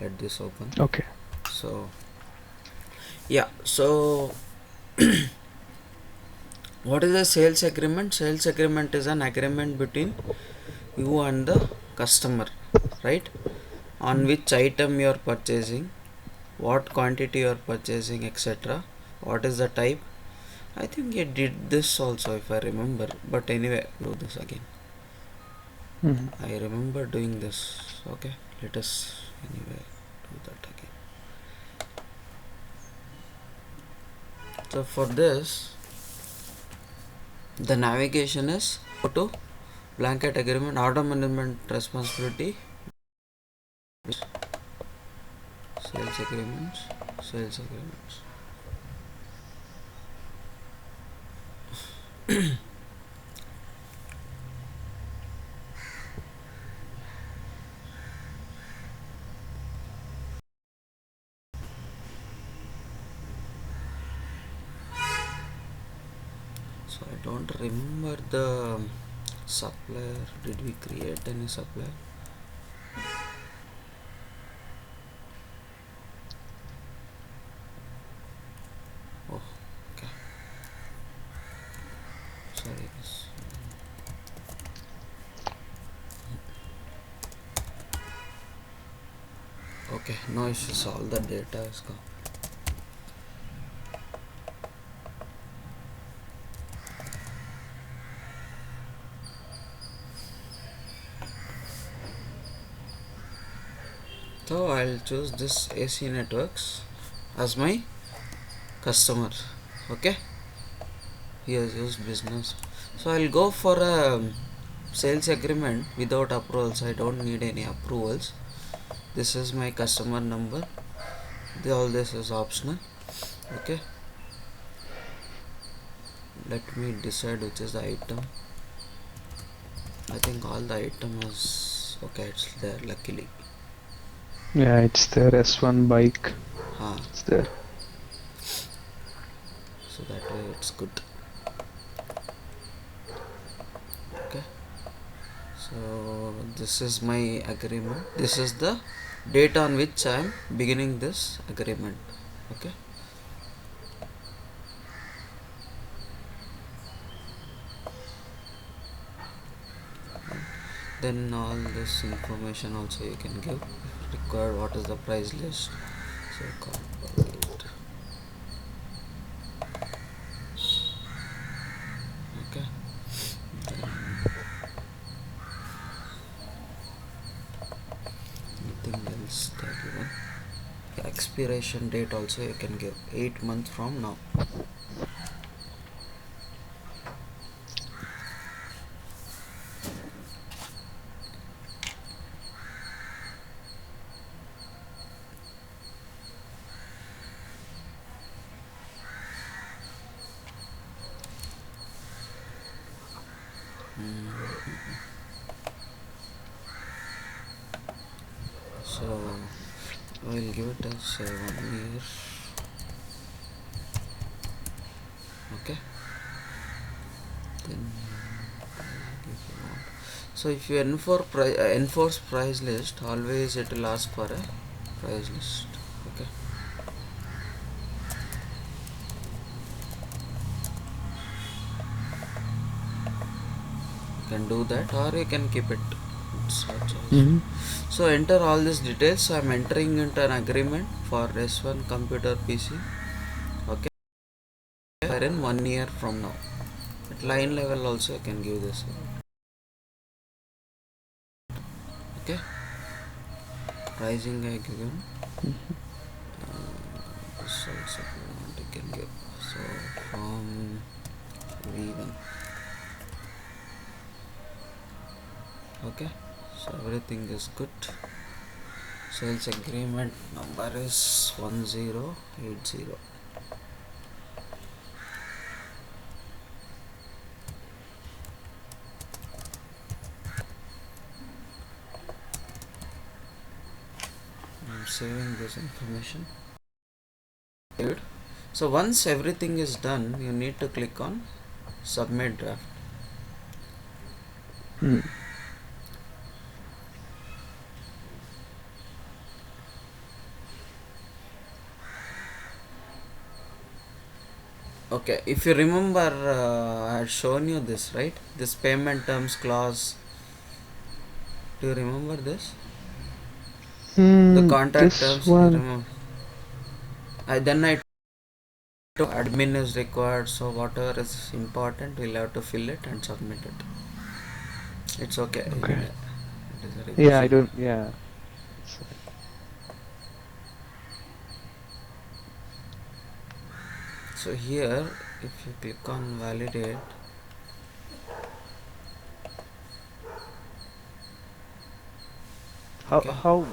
let this open. Okay. So yeah, so what is a sales agreement? Sales agreement is an agreement between you and the customer, right? On which item you are purchasing, what quantity you are purchasing, etc. What is the type? I think you did this also if I remember, but anyway, do this again. Mm-hmm. I remember doing this. Okay, let us anyway do that again. So for this, the navigation is go to blanket agreement, order management responsibility, sales agreements, sales agreements. So I don't remember the supplier. Did we create any supplier? Oh, okay. Sorry. Okay, no issues. All the data is gone. So I'll choose this AC networks as my customer. Okay, here's used business. So I'll go for a sales agreement without approvals. I don't need any approvals. This is my customer number. All this is optional. Okay, let me decide which is the item. I think all the item is okay. It's there luckily. Yeah, it's there. S1 bike. Ah, It's there. so that way it's good. Okay, so this is my agreement. This is the date on which I am beginning this agreement. Okay, then all this information also you can give if required. What is the price list? So corporate. Okay, then nothing else there given. Expiration date also you can give 8 months from now. So I will give it as 1 year. Okay, then so if you enforce price list, always it will ask for a price list. Okay, you can do that or you can keep it. Mm-hmm. So enter all these details. So I'm entering into an agreement for S1 computer PC. Okay, in 1 year from now. At line level also I can give this. Okay, pricing I given. This also I can give. So from V1. Okay, so everything is good. Sales agreement number is 1080. I'm saving this information. Good. So once everything is done, you need to click on submit draft. Mm. Okay, if you remember, I had shown you this, right? This payment terms clause. Do you remember this? The contract This terms, you one. remember? Then I told admin is required, so whatever is important, we'll have to fill it and submit it. It's okay Okay. anyway. It is a Yeah, I revision. don't. Yeah. It's like, So here, if you click on validate, how okay. how.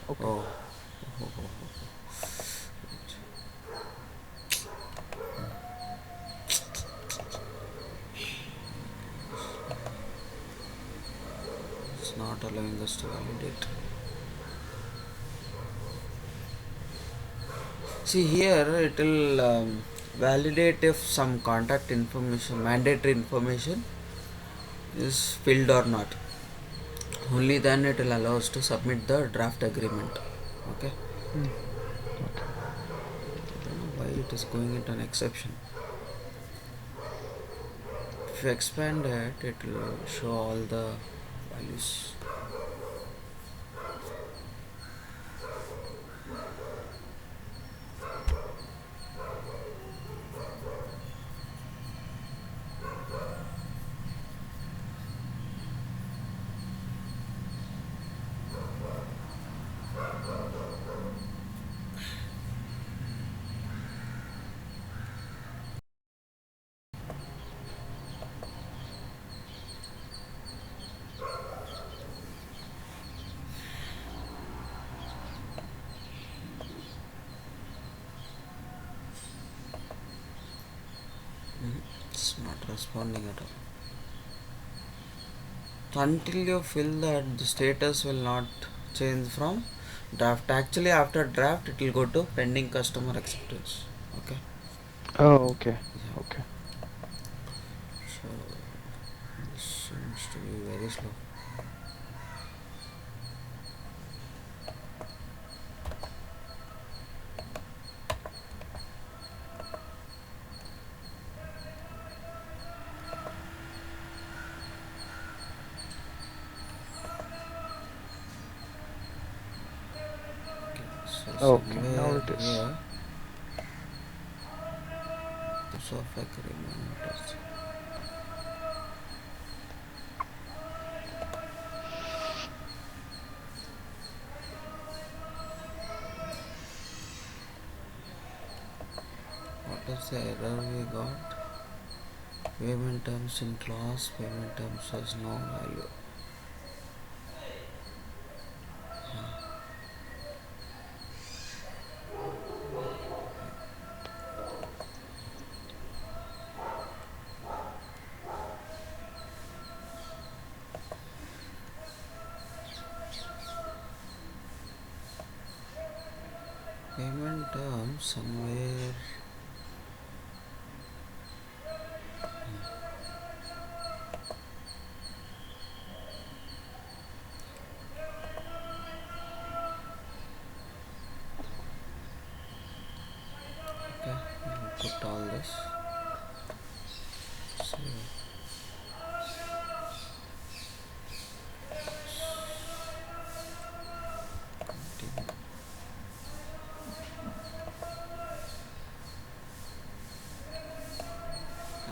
Okay. Oh, it's not allowing us to validate. See here, it will validate if some contact information, mandatory information, is filled or not. Only then it will allow us to submit the draft agreement. Okay. Hmm. Okay. I don't know why it is going into an exception. If you expand it, it will show all the values. It's not responding at all. Until you fill that, the status will not change from draft. Actually, after draft, it will go to pending customer acceptance. Okay. Oh, okay. Yeah. Okay. So this seems to be very slow. Okay. So Okay. Now somewhere it is. here, of agreement. What is the error we got? Payment terms in clause, payment terms has no value. Payment terms somewhere. Okay, I'll put all this. So continue.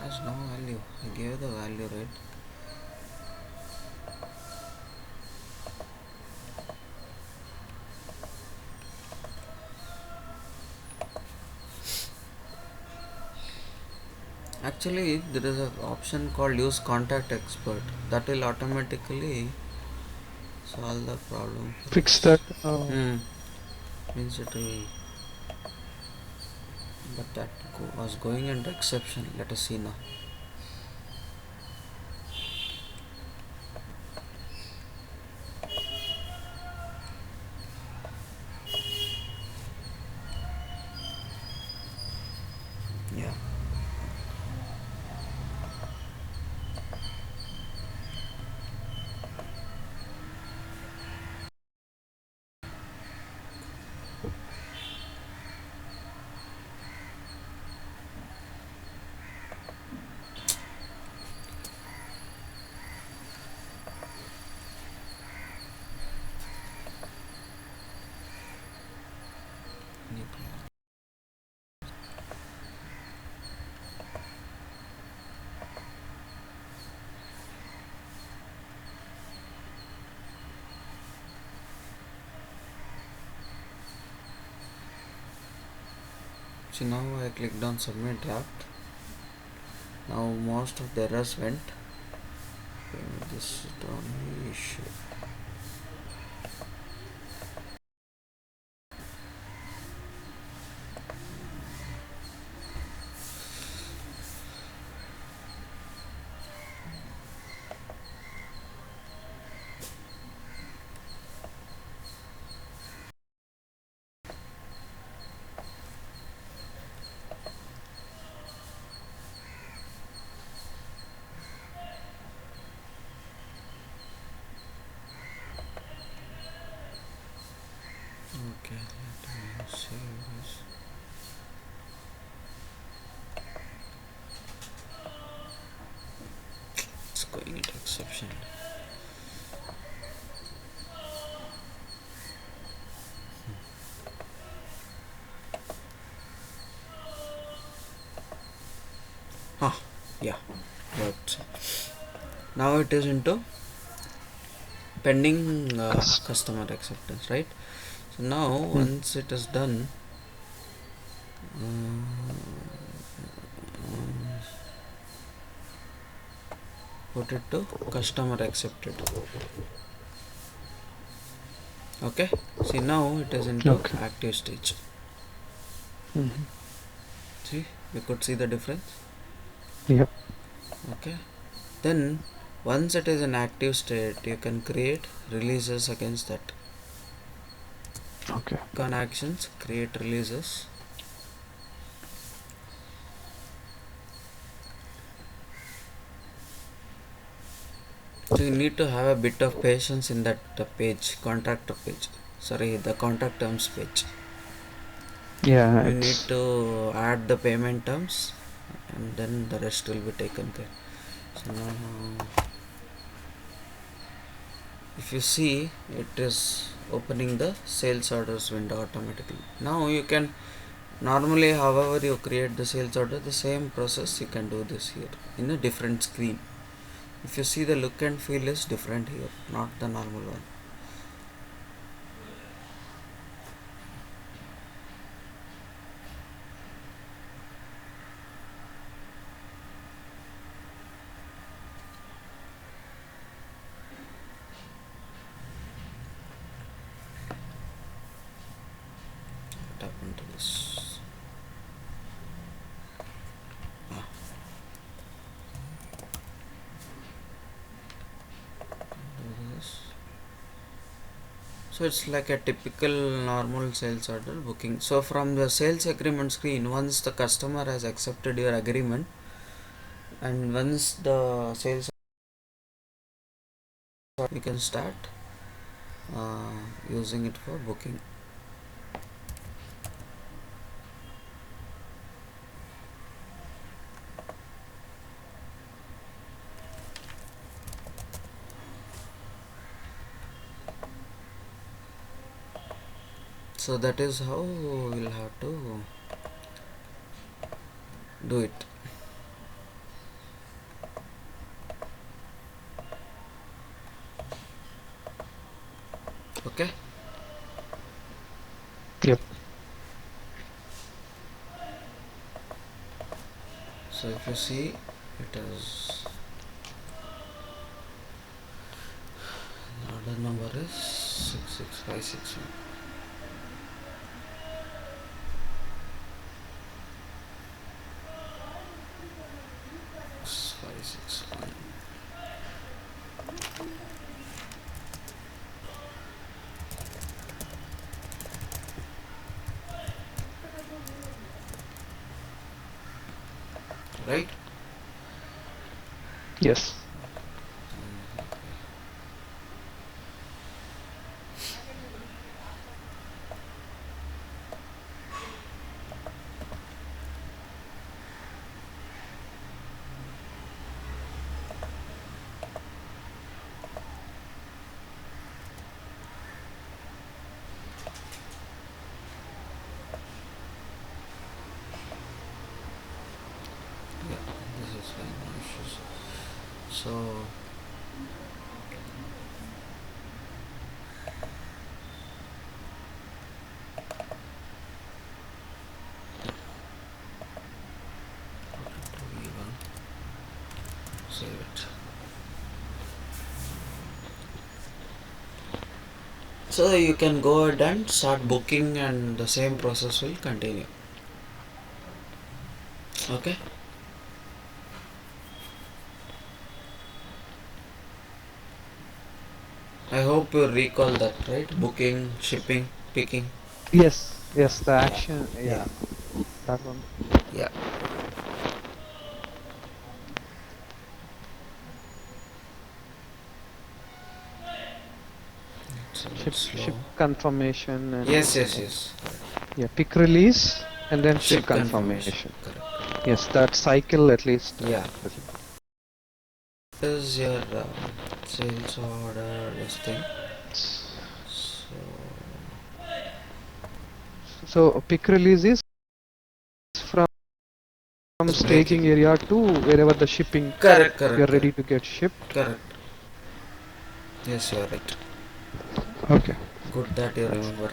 Has no value. I gave the value, right? Actually, there is an option called use contact expert that will automatically solve the problem for Fix us. that. Oh. Means it will, but that was going into exception. Let us see now. Yeah. So now I clicked on submit draft. Now most of the errors went. This is the only issue. Okay, let me save this. It's going into exception. Ah, yeah, but now it is into pending customer acceptance, right? So now once it is done, put it to customer accepted. Okay, see now it is into active stage. See, you could see the difference. Yep. Okay, then once it is in active state, you can create releases against that. Okay. Click on actions, create releases. So you need to have a bit of patience in that page, contractor page. Sorry, the contract terms page. Yeah, You need to add the payment terms, and then the rest will be taken care. So now, if you see, it is opening the sales orders window automatically. Now you can normally, however you create the sales order, the same process you can do this here in a different screen. If you see, the look and feel is different here, not the normal one. What happened to this? Do this. So it's like a typical normal sales order booking. So from the sales agreement screen, once the customer has accepted your agreement, and once the sales, you can start using it for booking. So that is how we'll have to do it. Okay. Yep. So if you see, it is order number is 66561. 561. Right? Yes. Yeah, this is fine. No issues. So So you can go ahead and start booking, and the same process will continue. Okay. I hope you recall that, right? Booking, shipping, picking. Yes, yes, the action, Yeah. yeah, that one. Yeah. It's a bit slow. Ship confirmation Yes, and yes, yes. yeah, pick release and then ship Ship confirmation. confirmation. Correct. Yes, that cycle at least. Yeah. What is your sales order? This thing. So So pick release is from it's staging breaking. area to wherever the shipping Correct, we correct, are correct. ready to get shipped. Correct. Yes, you are right. Okay. Good that you That's remember.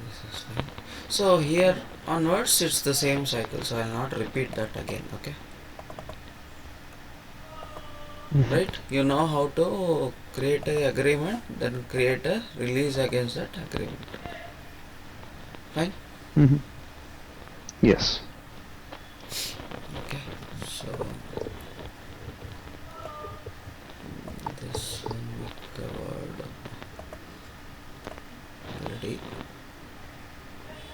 This is fine. So here onwards it's the same cycle. So I'll not repeat that again. Okay. Right? You know how to create a agreement, then create a release against that agreement. Fine. Mm-hmm. Yes. Okay. So this one we covered already.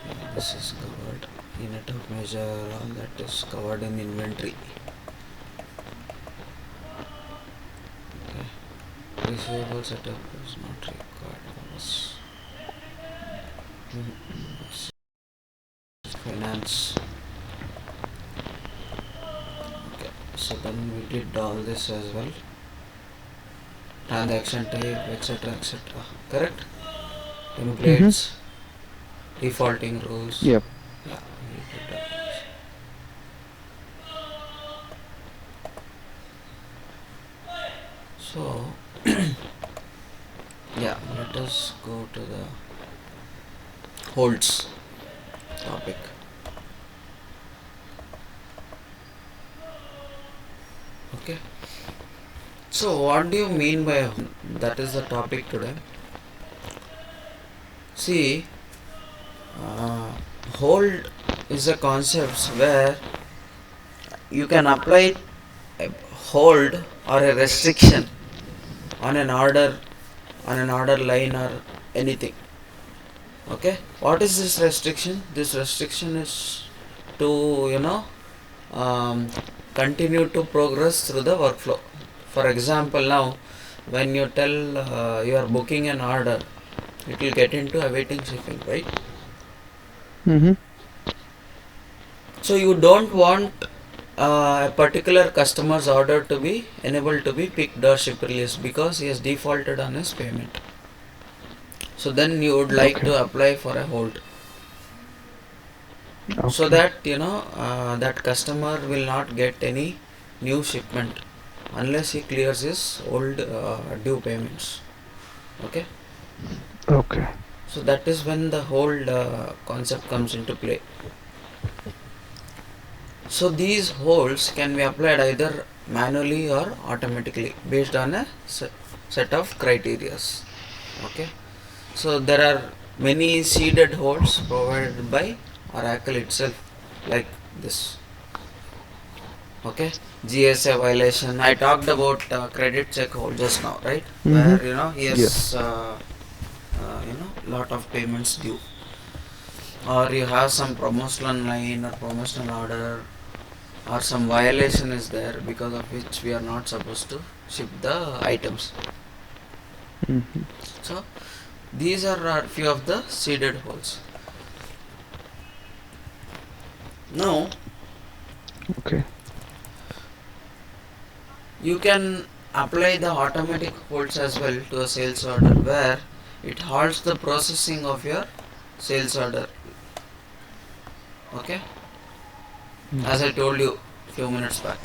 Yeah, this is covered. Unit of measure, all that is covered in inventory. Okay. Receivable setup is not required for us. Finance. Okay. So then we did all this as well. Transaction type, etc., etc. Correct? Mm-hmm. Templates, defaulting rules. Yep. Yeah, we did that. So, yeah, let us go to the holds topic. Okay. So, what do you mean by that is the topic today? See, uh, hold is a concept where you can apply a hold or a restriction on an order line or anything. Okay, what is this restriction? This restriction is to um, continue to progress through the workflow. For example, now when you tell you are booking an order, it will get into awaiting shipping, right? Mm-hmm. So you don't want a particular customer's order to be enabled to be picked or ship released because he has defaulted on his payment. So then you would like Okay. to apply for a hold, so Okay. that that customer will not get any new shipment unless he clears his old due payments. Okay, Okay. so that is when the hold concept comes into play. So these holds can be applied either manually or automatically based on a set of criterias. Okay, so there are many seeded holds provided by Oracle itself, like this. Okay, GSA violation. I talked about credit check hold just now, right? Mm-hmm. Where he Yes. has lot of payments due, or you have some promotional line or promotional order, or some violation is there because of which we are not supposed to ship the items. Mm-hmm. So these are a few of the seeded holes. Now Okay. you can apply the automatic holds as well to a sales order where it halts the processing of your sales order. Okay, as I Mm-hmm. told you few minutes back.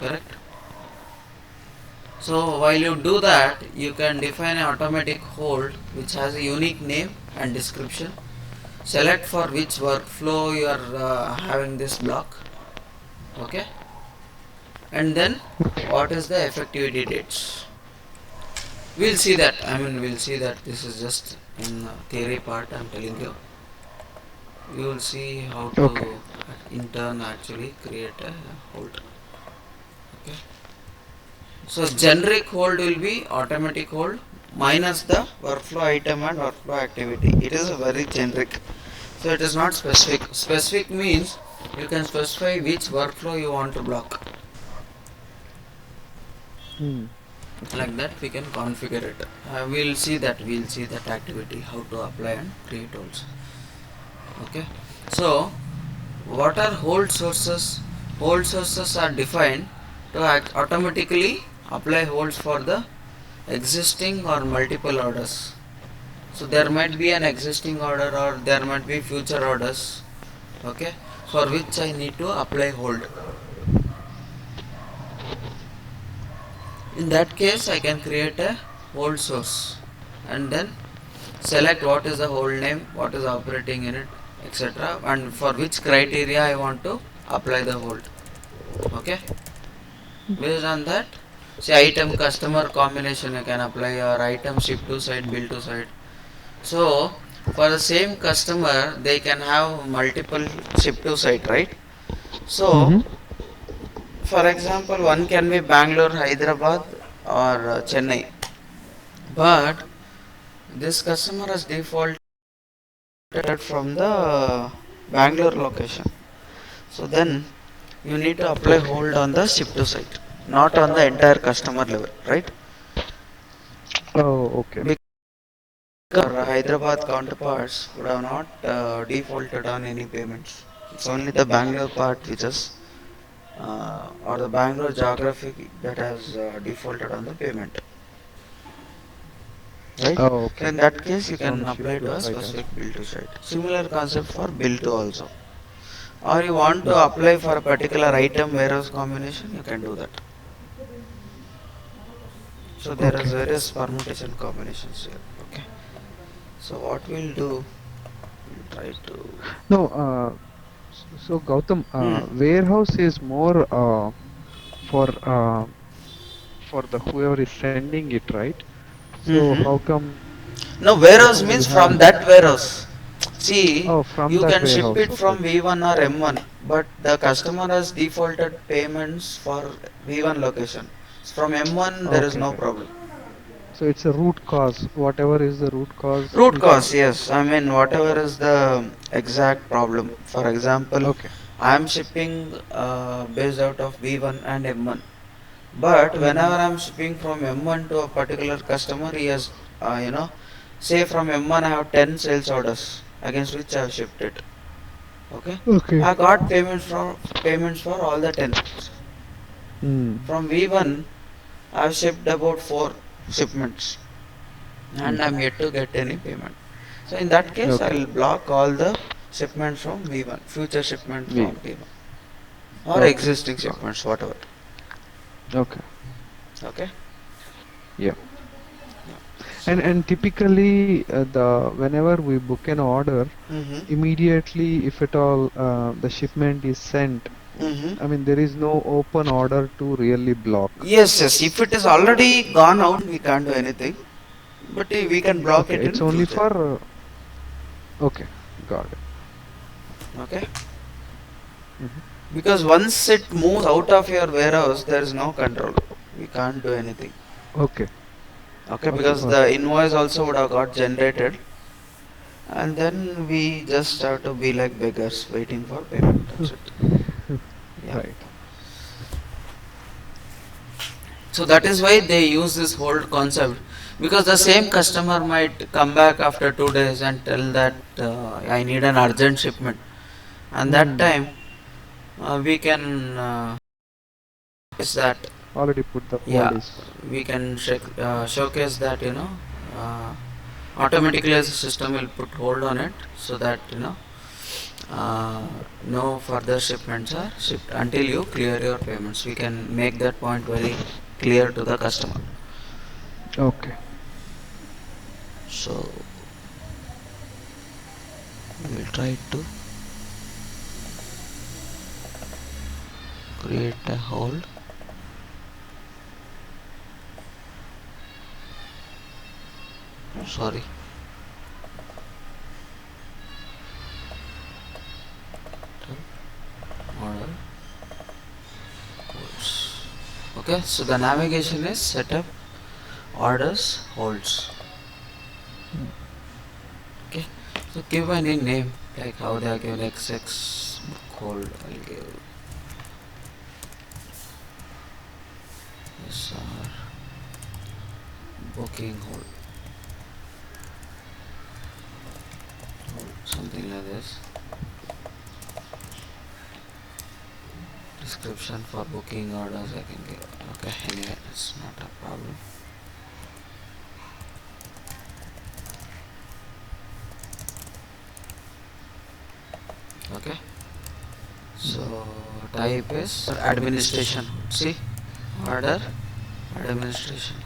Correct. So while you do that, you can define an automatic hold which has a unique name and description. Select for which workflow you are having this block. Okay, and then Okay. what is the effectivity dates? We'll see that. I mean, we'll see that. This is just in theory part I'm telling you. We will see how to Okay. in turn actually create a hold. Okay. So generic hold will be automatic hold minus the workflow item and workflow activity. It is a very generic. So it is not specific. Specific means you can specify which workflow you want to block. Hmm. Okay. Like that we can configure it. We'll see that activity how to apply and create holds. Okay. So what are hold sources? Hold sources are defined to automatically apply holds for the existing or multiple orders. So there might be an existing order or there might be future orders, okay, for which I need to apply hold. In that case I can create a hold source and then select what is the hold name, what is operating in it, etc., and for which criteria I want to apply the hold. Okay. Based on that, say item customer combination you can apply, or item ship to site, bill to site. So for the same customer they can have multiple ship to site, right? So Mm-hmm. for example, one can be Bangalore, Hyderabad, or Chennai, but this customer has defaulted from the Bangalore location. So then you need to apply Okay. hold on the ship to site, not on the entire customer level, right? Oh, okay. Because our Hyderabad counterparts would have not defaulted on any payments. It's only the Bangalore part which is or the Bangalore geography that has defaulted on the payment, right? Oh, So okay. in that case, you It's on can the ship apply to to a site as specific well. bill to site. Similar concept for bill to also. Or you want to apply for a particular item warehouse combination, you can do that. So there is Okay. various permutation combinations here. Okay. So what we'll do, we'll try to. No, so Gautam, Hmm. warehouse is more for the whoever is sending it, right? So Mm-hmm. how come No, how warehouse come you means have from that warehouse. See, oh from you that can ship warehouse? it Okay. from V1 or M1, but the customer has defaulted payments for V1 location. From M1, there is Okay, no okay. problem. So it's a root cause. Whatever is the root cause, Root we can. cause, yes. I mean, whatever is the exact problem. For example, Okay. I am shipping based out of V1 and M1. But Mm-hmm. whenever I am shipping from M1 to a particular customer, he has, say from M1 I have 10 sales orders against which I have shipped it. Okay, Okay. I got payments for all the 10. Mm. From V1, I have shipped about 4 shipments, and I am Mm-hmm. yet to get any payment. So in that case, I Okay. will block all the shipments from V1, future shipment We. from V1, or Okay. existing Got shipments, whatever. it. Okay. Okay. Yeah. Yeah. And typically the whenever we book an order, Mm-hmm. immediately if at all the shipment is sent, Mm-hmm. I mean there is no open order to really block. Yes, yes. If it is already gone out, we can't do anything. But we can block Okay, it in it's only future. for okay, got it. Okay. Hmm. Because once it moves out of your warehouse, there is no control. We can't do anything. Okay, Okay, because the okay, invoice also would have got generated, and then we just have to be like beggars waiting for payment. That's it. Yeah. right. So that is why they use this hold concept, because the same customer might come back after 2 days and tell that I need an urgent shipment, and that Hmm. time we can is that Already put the yeah hold is we can showcase that uh, automatically as the system will put hold on it, so that uh, no further shipments are shipped until you clear your payments. We can make that point very clear to the customer. okay. So we will try to create a hold. sorry. Order holds. Okay, so the navigation is setup, orders, holds. Okay, so give any name like how they are given XX hold. I'll give SR booking hold, something like this. Description for booking orders I can give. Okay, anyway, it's not a problem. Okay, so type is administration. See, order administration.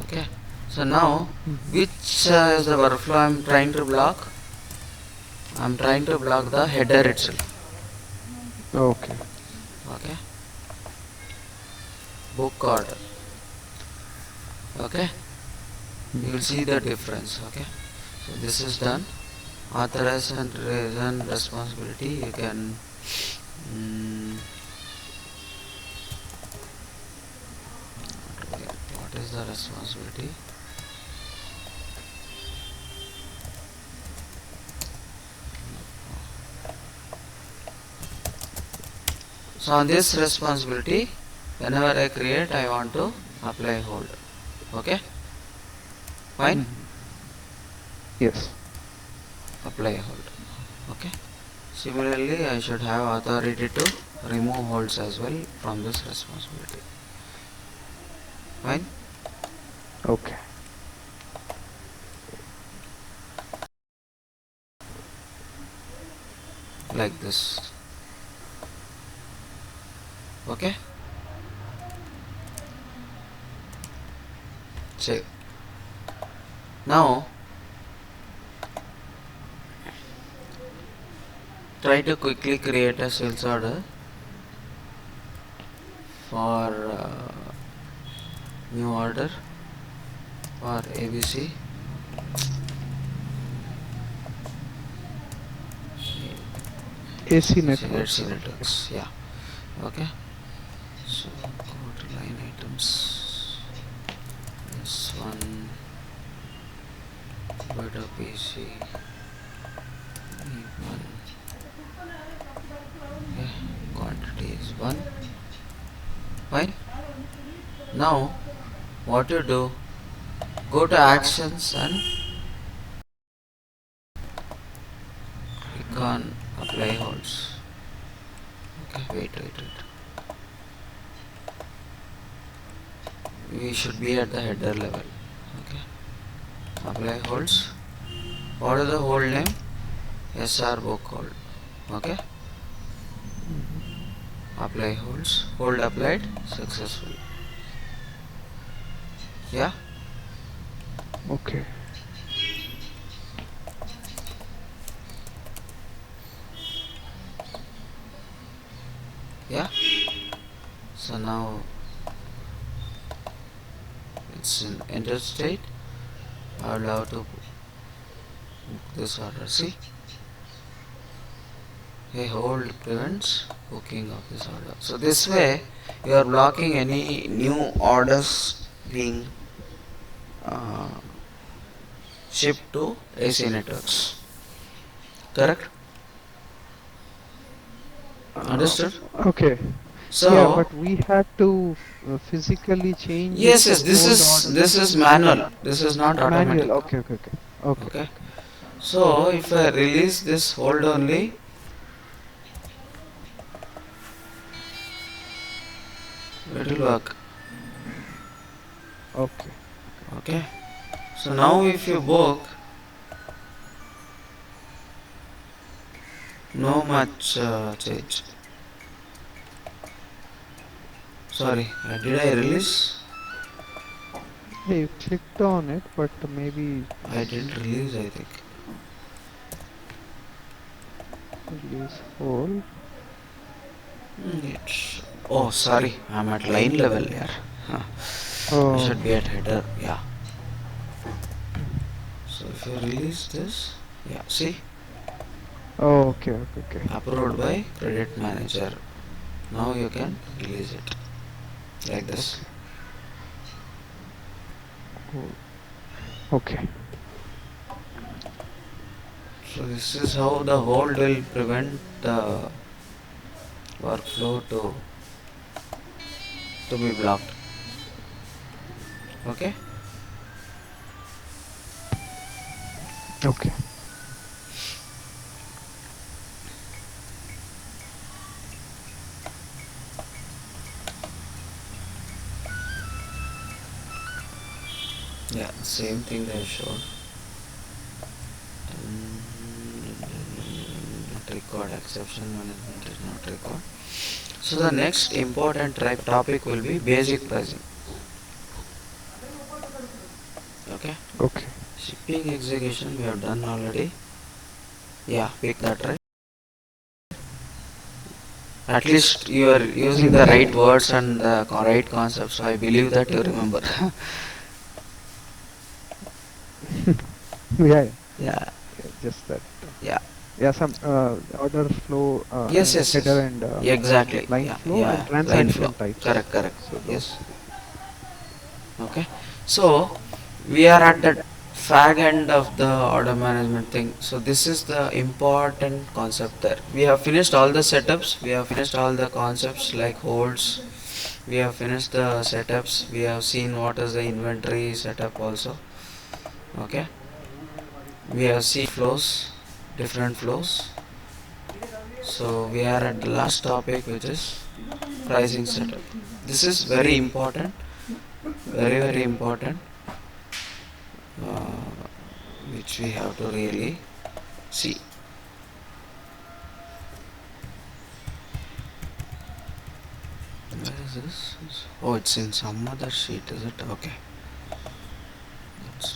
Okay, so now which is the workflow I'm trying to block? I'm trying to block the header itself. Okay. Okay, book order. Okay, you will see the difference. Okay, so this is done. Authorization and responsibility, you can what is the responsibility? So on this responsibility, whenever I create, I want to apply hold. Okay, fine. Yes. Apply hold. Okay, similarly I should have authority to remove holds as well from this responsibility. Fine. Okay. Like this. Okay, save. Now try to quickly create a sales order for new order for ABC. AC networks. Networks. Yeah. Okay. So go to line items. This one. Go to PC. One. Okay. Quantity is 1. Fine. Now what you do? Go to actions and click on apply holds. Okay. Wait. We should be at the header level. Okay. Apply holds. What is the hold name? SR book hold. Okay. Apply holds. Hold applied successful. Yeah. Okay. Yeah. So now it's in enter state. I will have to book this order. See, a hold prevents booking of this order. So this way you are blocking any new orders being shipped to AC networks. Correct? Understood? Okay. So Yeah, but we had to physically change yes, it. this is manual. This is not automatic. Manual. Okay. Okay. So if I release this hold only, it will work. Okay. Okay. So now if you book, no much change. Sorry, did I release? Hey, you clicked on it, but maybe I didn't release, I think. release hold. It's, oh, sorry, I'm at line level here. Huh. I Oh, should be at header. Yeah. if you release this, yeah, see, Oh, okay. approved by credit manager. Now you can release it like this. Okay. Oh, okay. So this is how the hold will prevent the workflow to be blocked. Okay. Okay. Yeah, same thing they showed. Record exception management is not record. So the next important topic will be basic pricing. Okay. Okay. Shipping execution we have done already. Yeah, pick that, right. At least you are using the right words and the right concepts. So I believe that you remember. Yeah. Yeah. Yeah, just that. Yeah. Yeah, some order flow, Yes, yes, header yes. and Exactly. line Yeah, flow and yeah. Line flow. transaction types. Correct, correct. So Yes. those. Okay. So we are at the fag end of the order management thing. So this is the important concept there. We have finished all the setups. We have finished all the concepts like holds. We have finished the setups. We have seen what is the inventory setup also. Okay. We have seen flows, different flows. So we are at the last topic, which is pricing setup. This is very important, very important, uh, which we have to really see. Where is this? Oh, it's in some other sheet, is it? Okay. That's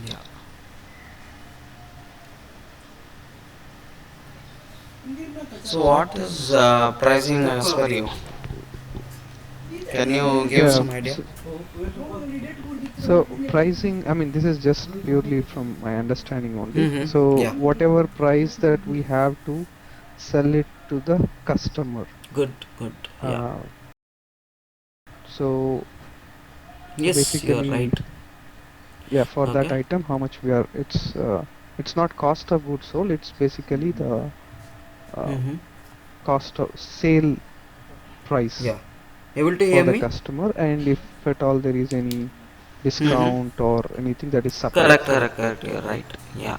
yeah. So what is pricing as per you? Can you give Yeah. some idea? So pricing, I mean, this is just purely from my understanding only. Mm-hmm. So Yeah. whatever price that we have to sell it to the customer. Good, good. Yeah. Uh, so Yes, you are right. basically, yeah, for that Okay. item, how much we are, it's not cost of goods sold, it's basically the uh, Mm-hmm. cost of sale price Yeah. Able to for hear the me? customer, and if at all there is any Mm-hmm. discount or anything, that is separate. Correct, correct, correct. You are right. Yeah.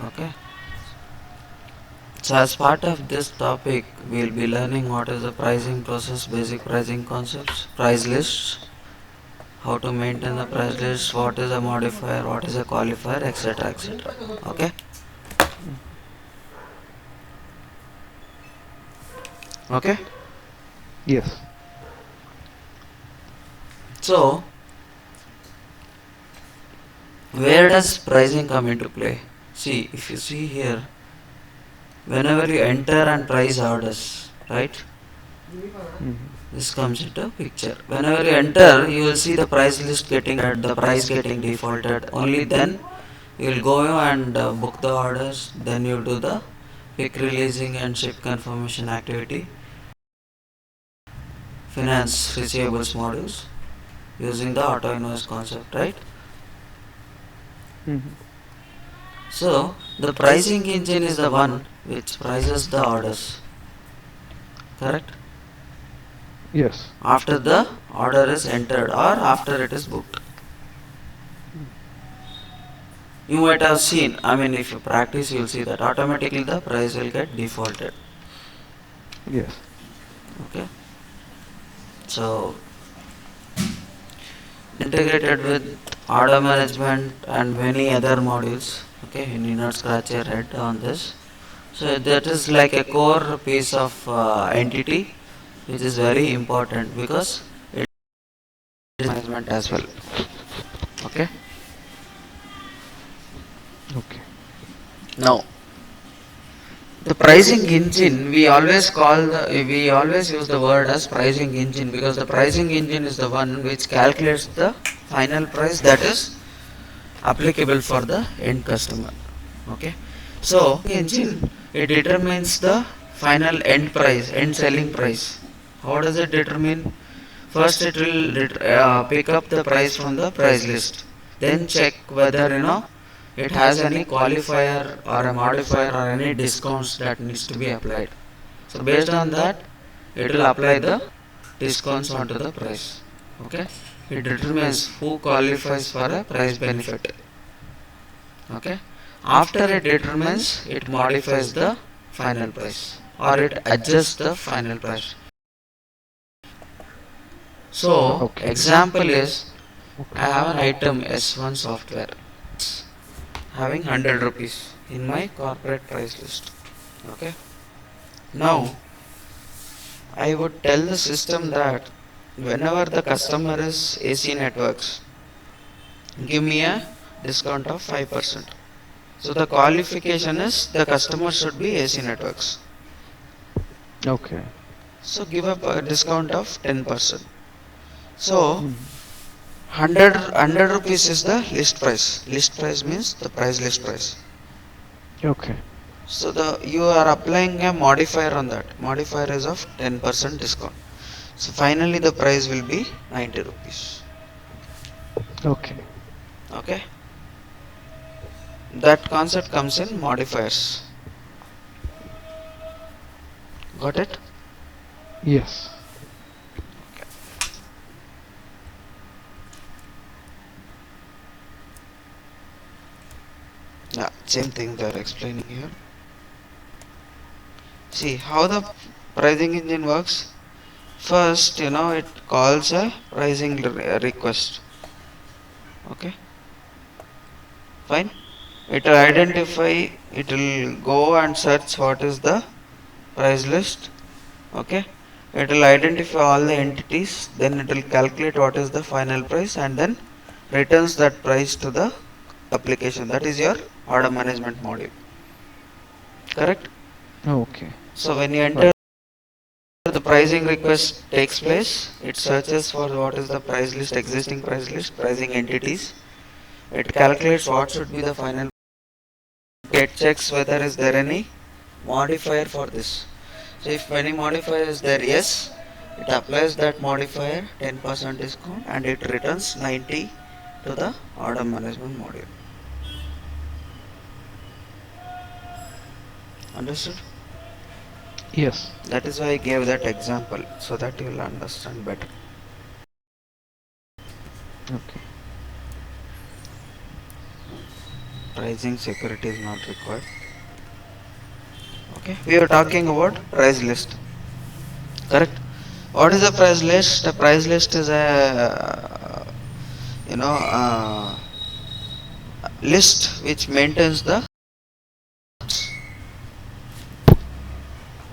Okay. So as part of this topic, we'll be learning what is the pricing process, basic pricing concepts, price lists, how to maintain the price list, what is a modifier, what is a qualifier, etc., etc. Okay. Mm. Okay. Yes. So where does pricing come into play? See, if you see here, whenever you enter and price orders, right? Mhm. This comes into picture. Whenever you enter, you will see the price list getting added, the price getting defaulted. Only then you will go and book the orders. Then you will do the quick releasing and ship confirmation activity. Finance receivables modules using the auto invoice concept, right? Mhm. So the pricing engine is the one which prices the orders, correct? Yes. After the order is entered or after it is booked. Mm. You might have seen, I mean, if you practice, you will see that automatically the price will get defaulted. Yes. Okay, so integrated with order management and many other modules. Okay, you need not scratch your head on this. So that is like a core piece of entity which is very important because it is management as well. Okay. Okay. Now the pricing engine, we always use the word as pricing engine, because the pricing engine is the one which calculates the final price that is applicable for the end customer. Okay. So engine, it determines the final end price, end selling price. How does it determine? First it will pick up the price from the price list, then check whether it has any qualifier or a modifier or any discounts that needs to be applied. So based on that, it will apply the discounts onto the price. Okay. It determines who qualifies for a price benefit. Okay. After it determines, it modifies the final price or it adjusts the final price. So Okay. example is, I Okay. have an item S1 software having 100 rupees in my corporate price list. Okay. Now I would tell the system that whenever the customer is AC networks, give me a discount of 5%. So the qualification is the customer should be AC networks. Okay. So give up a discount of 10%. So Mm. 100 rupees is the list price. List price means the price list price. Okay. So you are applying a modifier on that. Modifier is of 10% discount. So finally the price will be 90 rupees. Okay. Okay. That concept comes in modifiers. Got it? Yes. Yeah, same thing they are explaining here. See how the pricing engine works. First, it calls a pricing request. Okay, fine. It will identify, it will go and search what is the price list. Okay, it will identify all the entities, then it will calculate what is the final price and then returns that price to the application, that is your order management module. Correct. Okay. So when you enter, Right. the pricing request takes place, it searches for what is the price list, existing price list, pricing entities, it calculates what should be the final, it checks whether is there any modifier for this. So if any modifier is there, yes, it applies that modifier 10% discount and it returns 90 to the order management module. Understood? Yes. That is why I gave that example, so that you will understand better. Okay. Pricing security is not required. Okay, we are talking about price list. Correct. What is a price list? A price list is a you know list which maintains the.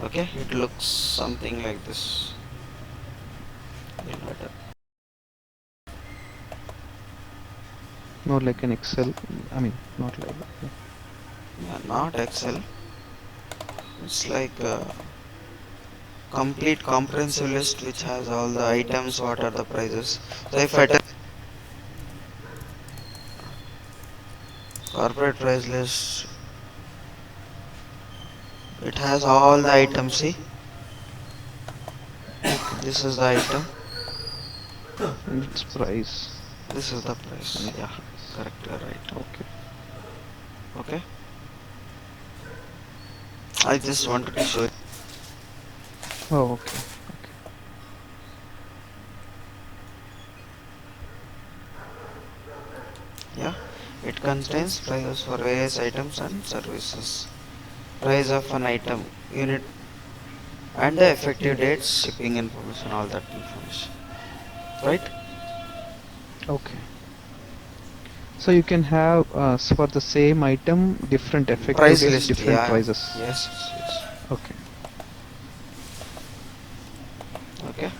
Okay, it looks something like this. More like an Excel. I mean, not like that. Yeah. Yeah, not Excel. It's like a complete comprehensive list which has all the items, what are the prices. So if I tell corporate price list, it has all the items. See, Okay. this is the item, And its price this is the price. and the Yeah, price. correct, you're right. Okay. Okay, I just wanted to show you. Oh, okay. Okay. Yeah, it contains prices for various items and services, price of an item, unit, and the effective dates, shipping information, all that information. Right? Okay. So you can have for the same item different effective Price dates, list. different Yeah. prices. Yes. Yes. Okay. Okay.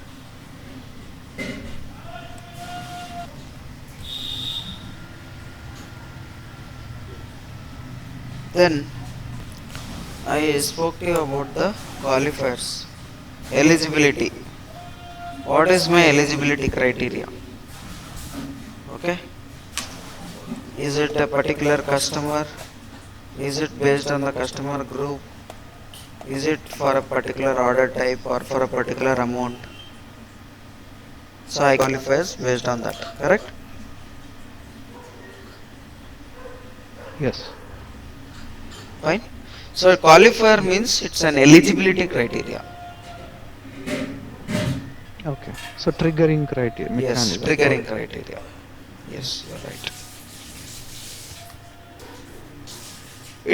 Then I spoke to you about the qualifiers. Eligibility. What is my eligibility criteria? Okay. Is it a particular customer? Is it based on the customer group? Is it for a particular order type or for a particular amount? So I qualifies based on that. Correct? Yes. Fine. So a qualifier means it's an eligibility criteria. Okay. So triggering criteria Yes, mechanism for triggering it. criteria. Yes, Yes. you're right.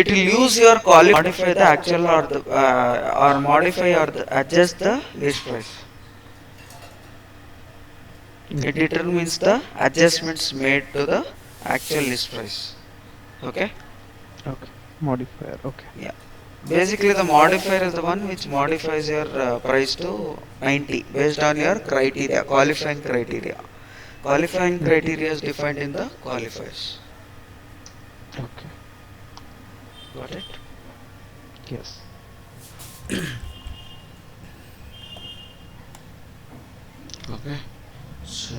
It will use your modify the actual or the or modify or the, adjust the list price. It Mm-hmm. determines the adjustments made to the actual list price. Okay. Okay. Modifier. Okay. Yeah. Basically, the modifier is the one which modifies your price to 90 based on your criteria, qualifying criteria. Qualifying Mm-hmm. criteria is defined in the qualifiers. Okay. Got it? Yes. Okay. So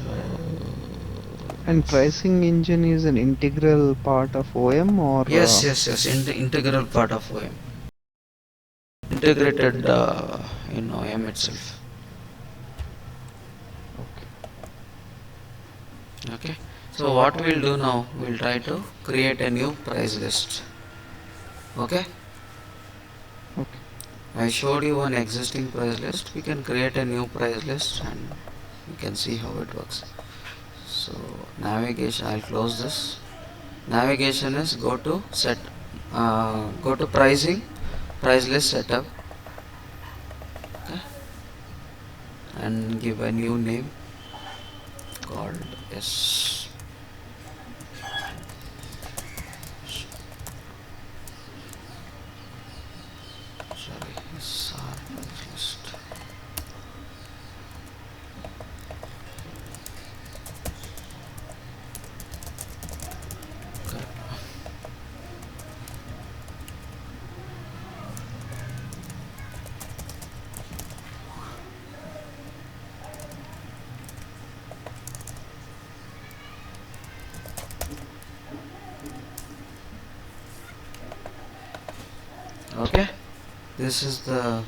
And pricing engine is an integral part of OM or yes. In the integral part of OM, integrated in OM itself. okay. Okay. So what we'll do now, we'll try to create a new price list. Okay. Okay. I showed you one existing price list. We can create a new price list and we can see how it works. So navigation, I'll close this. Navigation is go to set, go to pricing, price list setup, okay, and give a new name called S. Sorry, SR price list. Okay. Okay. This is the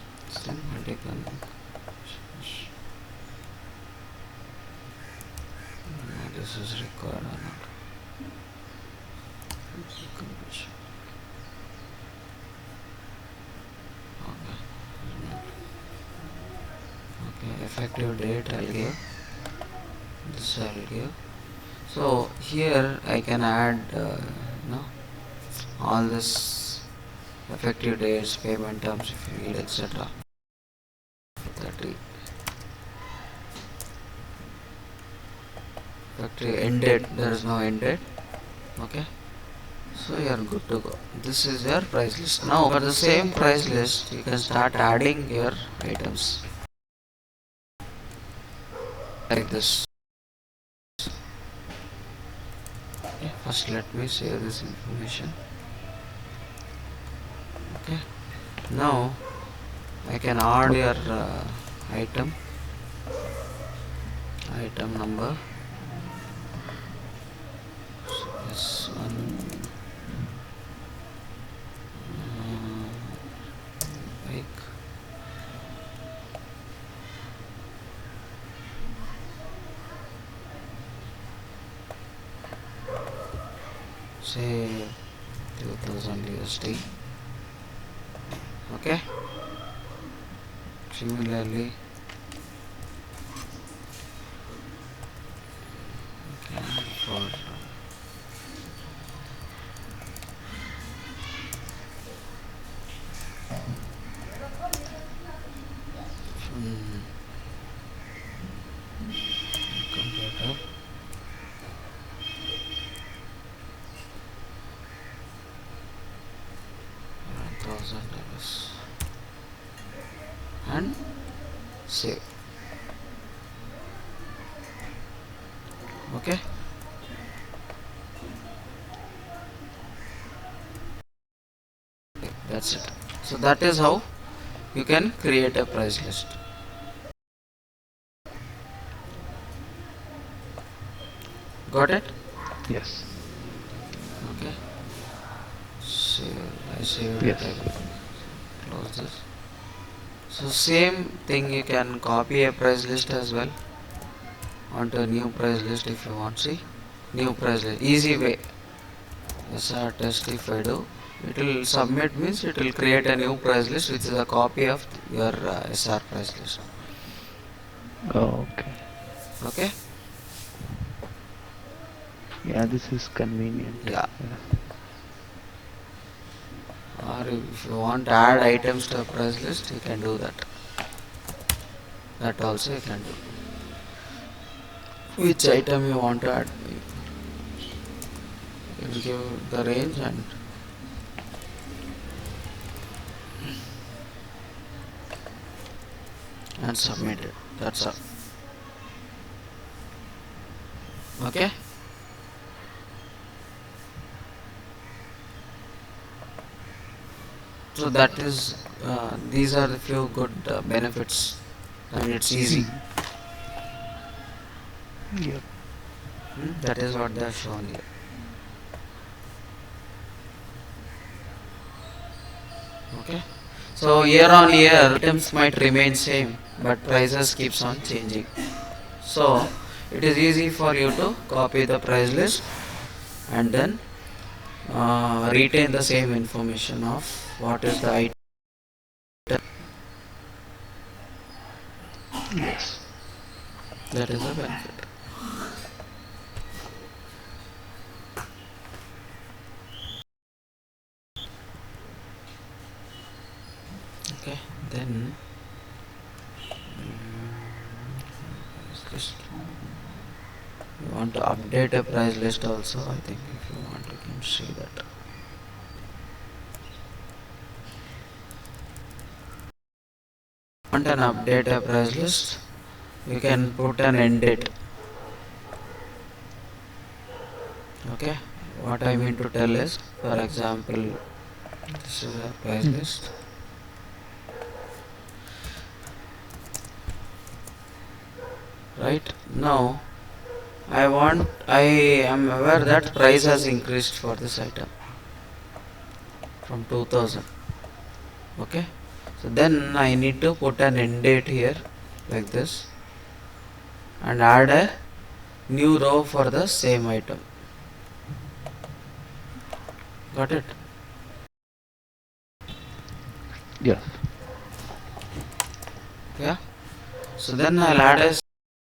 this is required or not. Okay. Okay. Effective date I'll give. This I'll give. So here I can add, all this effective dates, payment terms if you need, etc. 30 effective end date. There is no end date. Okay. So you are good to go. This is your price list. Now for the same price list, you can start adding your items like this. Okay. First, let me save this information. Okay. Now I can add Okay. your item, item number. So this one, like say 2000 USD. Okay. Similarly, for computer, $1,000 and save. Okay. that's it. So that is how you can create a price list. Got it? Yes. Okay. I saved it. I Yes. will close this. So same thing, you can copy a price list as well onto a new price list if you want. See, new price list, easy way. SR test if I do, it will submit means it will create a new price list which is a copy of your SR price list. Okay. Okay. Yeah, this is convenient. Yeah. Yeah. Or if you want to add items to a price list, you can do that. That also you can do. Which item you want to add, you can give the range and submit it. That's all. Okay. So that is these are the few good benefits, and it's easy. Yep. That is what they are shown here. Okay. So year on year items might remain same, but prices keeps on changing. So it is easy for you to copy the price list and then retain the same information of what is the item. Yes. That is the benefit. Okay. Then you want to update a price list also. I think if you want, you can see that. Want an update a price list, you can put an end date. Okay, what I mean to tell is, for example, this is a price list. Right now, I am aware that price has increased for this item from 2000. Okay, so then I need to put an end date here like this and add a new row for the same item. Got it? Yes. Yeah. So then I'll add a